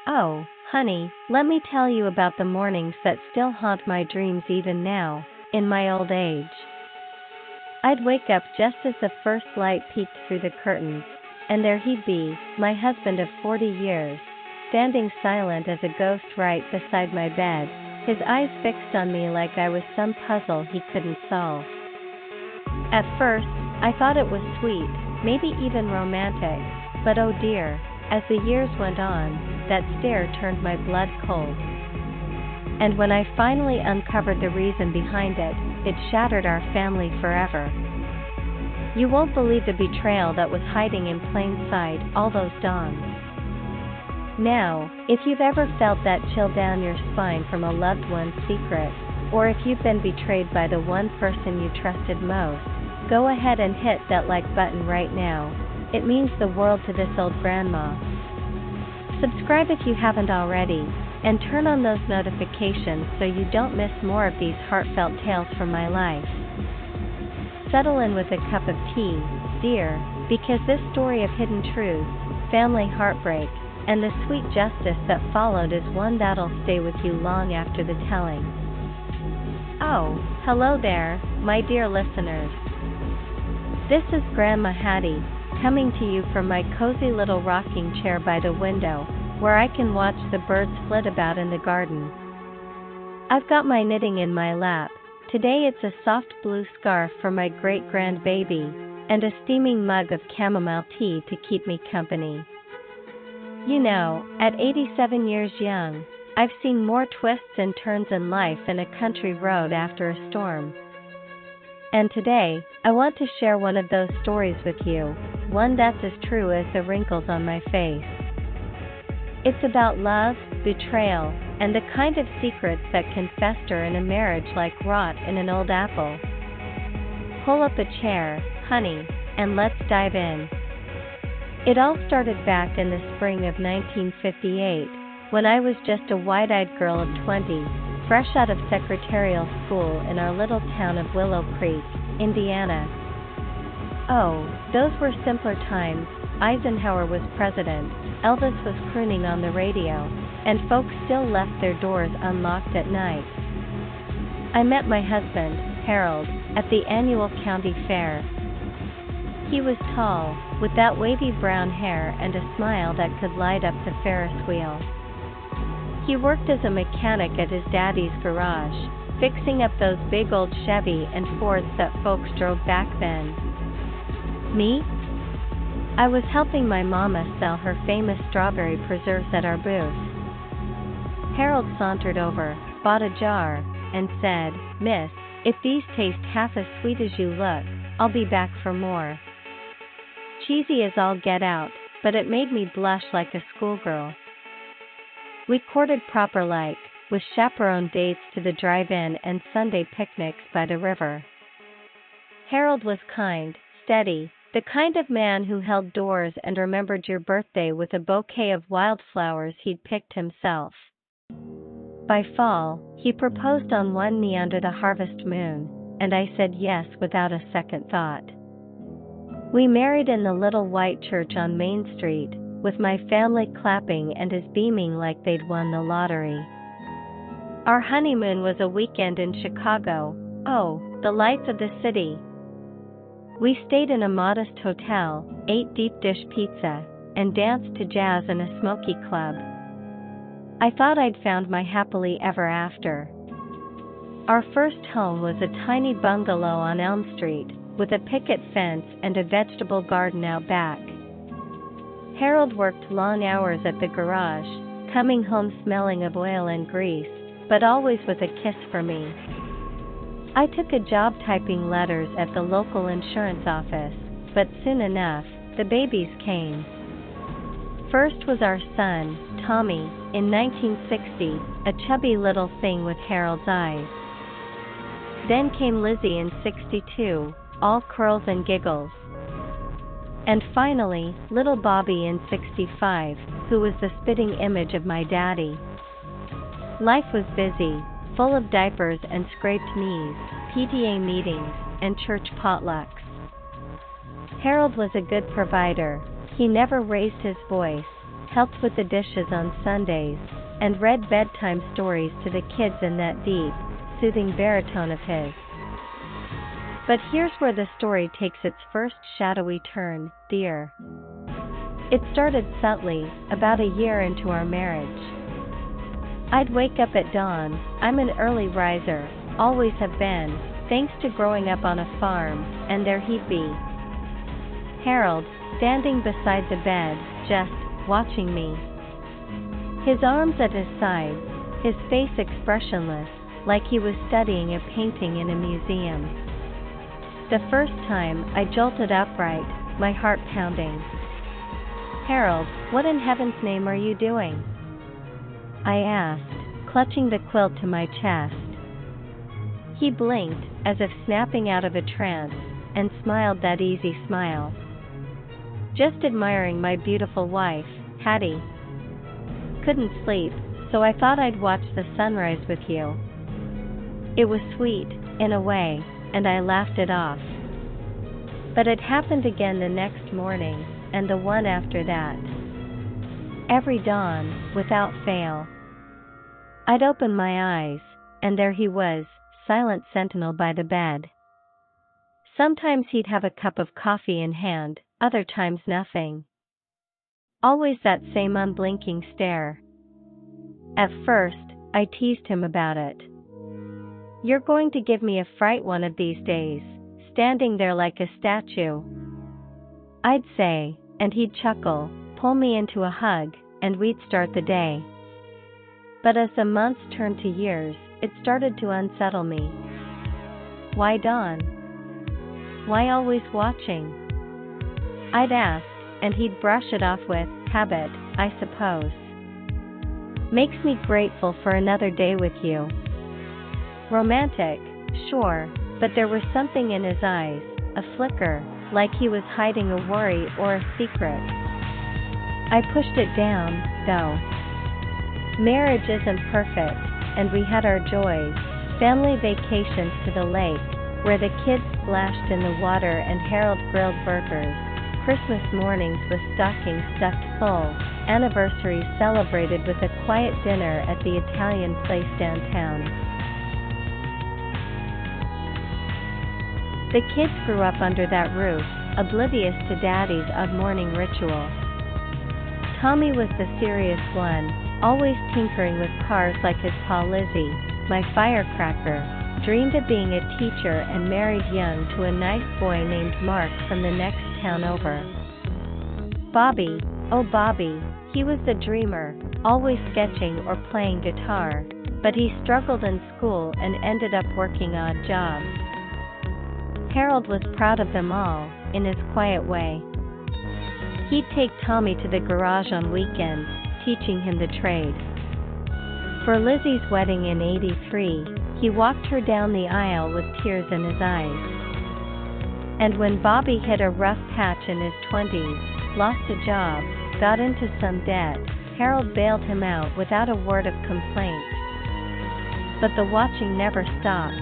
Oh, honey, let me tell you about the mornings that still haunt my dreams even now, in my old age. I'd wake up just as the first light peeked through the curtains, and there he'd be, my husband of 40 years, standing silent as a ghost right beside my bed, his eyes fixed on me like I was some puzzle he couldn't solve. At first, I thought it was sweet, maybe even romantic, but oh dear, as the years went on, that stare turned my blood cold. And when I finally uncovered the reason behind it, it shattered our family forever. You won't believe the betrayal that was hiding in plain sight all those dawns. Now, if you've ever felt that chill down your spine from a loved one's secret, or if you've been betrayed by the one person you trusted most, go ahead and hit that like button right now. It means the world to this old grandma. Subscribe if you haven't already, and turn on those notifications so you don't miss more of these heartfelt tales from my life. Settle in with a cup of tea, dear, because this story of hidden truth, family heartbreak, and the sweet justice that followed is one that'll stay with you long after the telling. Oh, hello there, my dear listeners. This is Grandma Hattie, coming to you from my cozy little rocking chair by the window, where I can watch the birds flit about in the garden. I've got my knitting in my lap. Today it's a soft blue scarf for my great-grandbaby, and a steaming mug of chamomile tea to keep me company. You know, at 87 years young, I've seen more twists and turns in life than a country road after a storm. And today, I want to share one of those stories with you, one that's as true as the wrinkles on my face. It's about love, betrayal, and the kind of secrets that can fester in a marriage like rot in an old apple. Pull up a chair, honey, and let's dive in. It all started back in the spring of 1958, when I was just a wide-eyed girl of 20, fresh out of secretarial school in our little town of Willow Creek, Indiana. Oh, those were simpler times. Eisenhower was president, Elvis was crooning on the radio, and folks still left their doors unlocked at night. I met my husband, Harold, at the annual county fair. He was tall, with that wavy brown hair and a smile that could light up the Ferris wheel. He worked as a mechanic at his daddy's garage, fixing up those big old Chevy and Fords that folks drove back then. Me? I was helping my mama sell her famous strawberry preserves at our booth. Harold sauntered over, bought a jar, and said, "Miss, if these taste half as sweet as you look, I'll be back for more." Cheesy as all get out, but it made me blush like a schoolgirl. We courted proper like, with chaperone dates to the drive-in and Sunday picnics by the river. Harold was kind, steady, the kind of man who held doors and remembered your birthday with a bouquet of wildflowers he'd picked himself. By fall, he proposed on one knee under the harvest moon, and I said yes without a second thought. We married in the little white church on Main Street, with my family clapping and his beaming like they'd won the lottery. Our honeymoon was a weekend in Chicago, oh, the lights of the city. We stayed in a modest hotel, ate deep dish pizza, and danced to jazz in a smoky club. I thought I'd found my happily ever after. Our first home was a tiny bungalow on Elm Street, with a picket fence and a vegetable garden out back. Harold worked long hours at the garage, coming home smelling of oil and grease, but always with a kiss for me. I took a job typing letters at the local insurance office, but soon enough, the babies came. First was our son, Tommy, in 1960, a chubby little thing with Harold's eyes. Then came Lizzie in 62, all curls and giggles. And finally, little Bobby in 65, who was the spitting image of my daddy. Life was busy, full of diapers and scraped knees, PTA meetings, and church potlucks. Harold was a good provider. He never raised his voice, helped with the dishes on Sundays, and read bedtime stories to the kids in that deep, soothing baritone of his. But here's where the story takes its first shadowy turn, dear. It started subtly, about a year into our marriage. I'd wake up at dawn. I'm an early riser, always have been, thanks to growing up on a farm, and there he'd be. Harold, standing beside the bed, just watching me. His arms at his sides, his face expressionless, like he was studying a painting in a museum. The first time, I jolted upright, my heart pounding. "Harold, what in heaven's name are you doing?" I asked, clutching the quilt to my chest. He blinked, as if snapping out of a trance, and smiled that easy smile. "Just admiring my beautiful wife, Hattie. Couldn't sleep, so I thought I'd watch the sunrise with you." It was sweet, in a way, and I laughed it off. But it happened again the next morning, and the one after that. Every dawn, without fail. I'd open my eyes, and there he was, silent sentinel by the bed. Sometimes he'd have a cup of coffee in hand, other times nothing. Always that same unblinking stare. At first, I teased him about it. "You're going to give me a fright one of these days, standing there like a statue," I'd say, and he'd chuckle, pull me into a hug, and we'd start the day. But as the months turned to years, it started to unsettle me. "Why Dawn? Why always watching?" I'd ask, and he'd brush it off with, "Habit, I suppose. Makes me grateful for another day with you." Romantic, sure, but there was something in his eyes, a flicker, like he was hiding a worry or a secret. I pushed it down, though. Marriage isn't perfect, and we had our joys, family vacations to the lake, where the kids splashed in the water and Harold grilled burgers, Christmas mornings with stockings stuffed full, anniversaries celebrated with a quiet dinner at the Italian place downtown. The kids grew up under that roof, oblivious to Daddy's odd morning ritual. Tommy was the serious one, always tinkering with cars like his pa Lizzie, my firecracker, dreamed of being a teacher and married young to a nice boy named Mark from the next town over. Bobby, oh Bobby, he was the dreamer, always sketching or playing guitar, but he struggled in school and ended up working odd jobs. Harold was proud of them all, in his quiet way. He'd take Tommy to the garage on weekends, teaching him the trade. For Lizzie's wedding in '83, he walked her down the aisle with tears in his eyes. And when Bobby hit a rough patch in his 20s, lost a job, got into some debt, Harold bailed him out without a word of complaint. But the watching never stopped.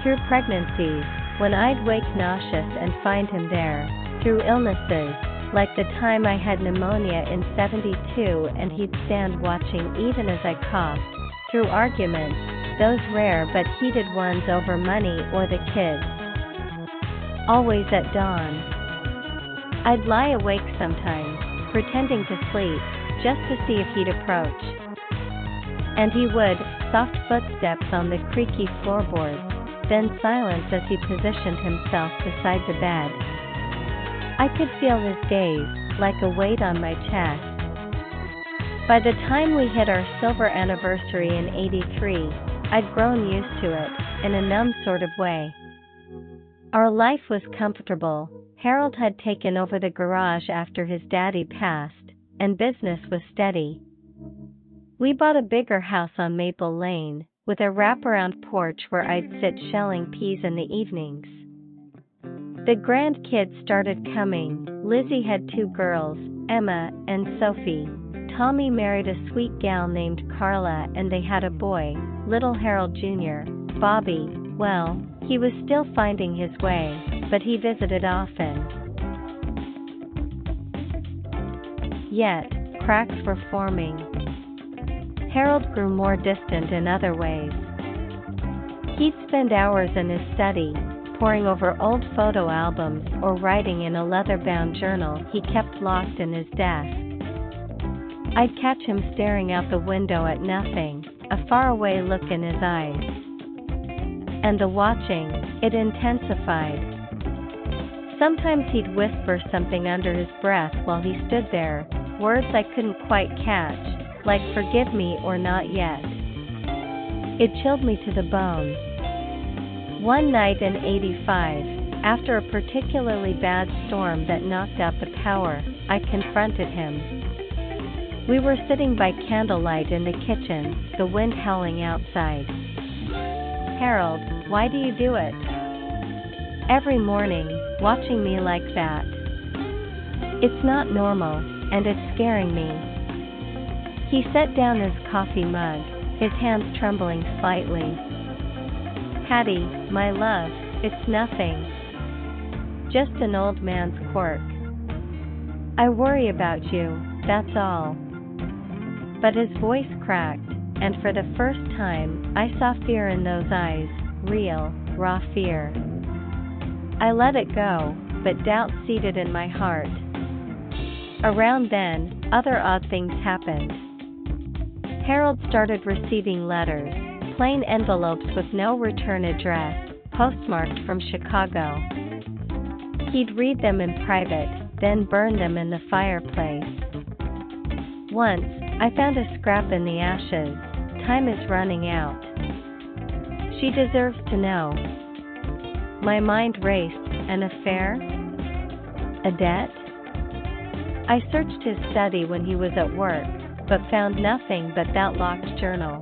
Through pregnancies, when I'd wake nauseous and find him there, through illnesses, like the time I had pneumonia in '72 and he'd stand watching even as I coughed, through arguments, those rare but heated ones over money or the kids. Always at dawn. I'd lie awake sometimes, pretending to sleep, just to see if he'd approach. And he would, soft footsteps on the creaky floorboards, then silence as he positioned himself beside the bed. I could feel his gaze, like a weight on my chest. By the time we hit our silver anniversary in '83, I'd grown used to it, in a numb sort of way. Our life was comfortable. Harold had taken over the garage after his daddy passed, and business was steady. We bought a bigger house on Maple Lane, with a wraparound porch where I'd sit shelling peas in the evenings. The grandkids started coming. Lizzie had 2 girls, Emma and Sophie. Tommy married a sweet gal named Carla and they had a boy, little Harold Jr. Bobby, well, he was still finding his way, but he visited often. Yet, cracks were forming. Harold grew more distant in other ways. He'd spend hours in his study, poring over old photo albums or writing in a leather-bound journal he kept locked in his desk. I'd catch him staring out the window at nothing, a faraway look in his eyes. And the watching, it intensified. Sometimes he'd whisper something under his breath while he stood there, words I couldn't quite catch, like forgive me or not yet. It chilled me to the bone. One night in '85, after a particularly bad storm that knocked out the power, I confronted him. We were sitting by candlelight in the kitchen, the wind howling outside. Harold, why do you do it? Every morning, watching me like that. It's not normal, and it's scaring me. He set down his coffee mug, his hands trembling slightly. Hattie, my love, it's nothing. Just an old man's quirk. I worry about you, that's all. But his voice cracked, and for the first time, I saw fear in those eyes, real, raw fear. I let it go, but doubt seated in my heart. Around then, other odd things happened. Harold started receiving letters, plain envelopes with no return address, postmarked from Chicago. He'd read them in private, then burn them in the fireplace. Once, I found a scrap in the ashes. Time is running out. She deserves to know. My mind raced. An affair? A debt? I searched his study when he was at work, but found nothing but that locked journal.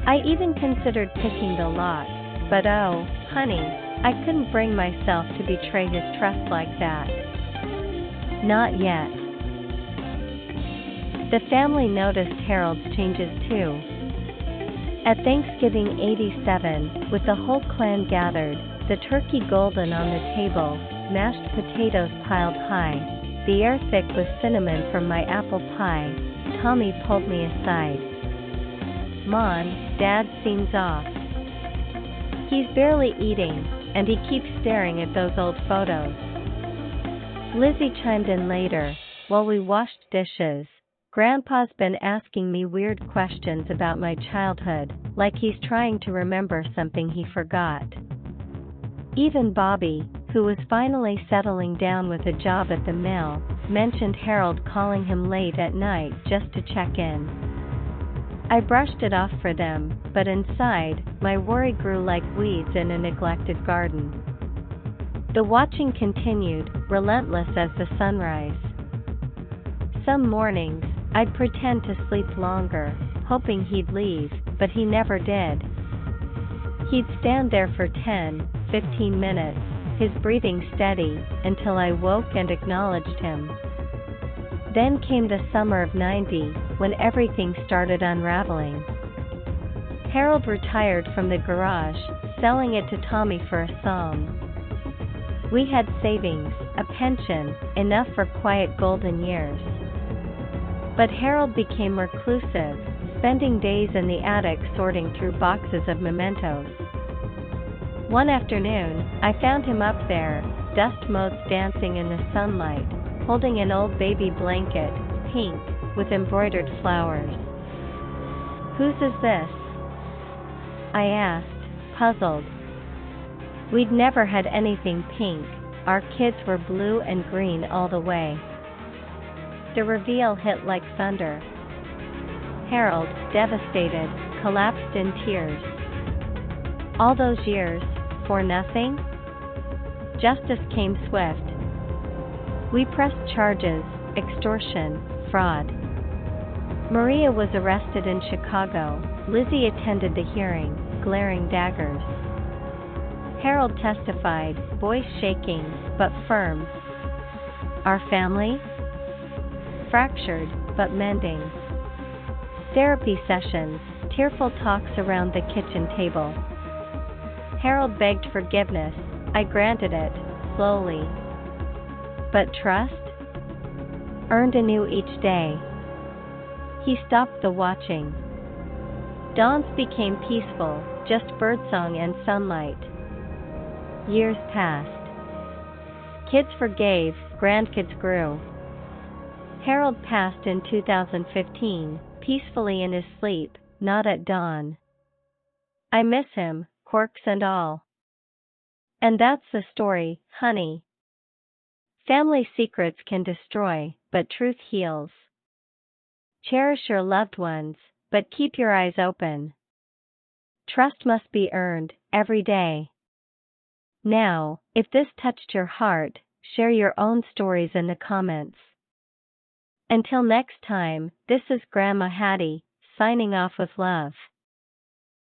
I even considered picking the lock, but oh, honey, I couldn't bring myself to betray his trust like that. Not yet. The family noticed Harold's changes too. At Thanksgiving '87, with the whole clan gathered, the turkey golden on the table, mashed potatoes piled high, the air thick with cinnamon from my apple pie, Tommy pulled me aside. Mom, Dad seems off. He's barely eating, and he keeps staring at those old photos. Lizzie chimed in later, while we washed dishes. Grandpa's been asking me weird questions about my childhood, like he's trying to remember something he forgot. Even Bobby, who was finally settling down with a job at the mill, mentioned Harold calling him late at night just to check in. I brushed it off for them, but inside, my worry grew like weeds in a neglected garden. The watching continued, relentless as the sunrise. Some mornings, I'd pretend to sleep longer, hoping he'd leave, but he never did. He'd stand there for 10, 15 minutes, his breathing steady, until I woke and acknowledged him. Then came the summer of '90, when everything started unraveling. Harold retired from the garage, selling it to Tommy for a song. We had savings, a pension, enough for quiet golden years. But Harold became reclusive, spending days in the attic sorting through boxes of mementos. One afternoon, I found him up there, dust motes dancing in the sunlight, holding an old baby blanket, pink, with embroidered flowers. "Whose is this?" I asked, puzzled. We'd never had anything pink, our kids were blue and green all the way. The reveal hit like thunder. Harold, devastated, collapsed in tears. All those years, for nothing? Justice came swift. We pressed charges, extortion, fraud. Maria was arrested in Chicago. Lizzie attended the hearing, glaring daggers. Harold testified, voice shaking, but firm. Our family? Fractured, but mending. Therapy sessions, tearful talks around the kitchen table. Harold begged forgiveness, I granted it, slowly. But trust? earned anew each day. He stopped the watching. Dawns became peaceful, just birdsong and sunlight. Years passed. Kids forgave, grandkids grew. Harold passed in 2015, peacefully in his sleep, not at dawn. I miss him, quirks and all. And that's the story, honey. Family secrets can destroy, but truth heals. Cherish your loved ones, but keep your eyes open. Trust must be earned, every day. Now, if this touched your heart, share your own stories in the comments. Until next time, this is Grandma Hattie, signing off with love.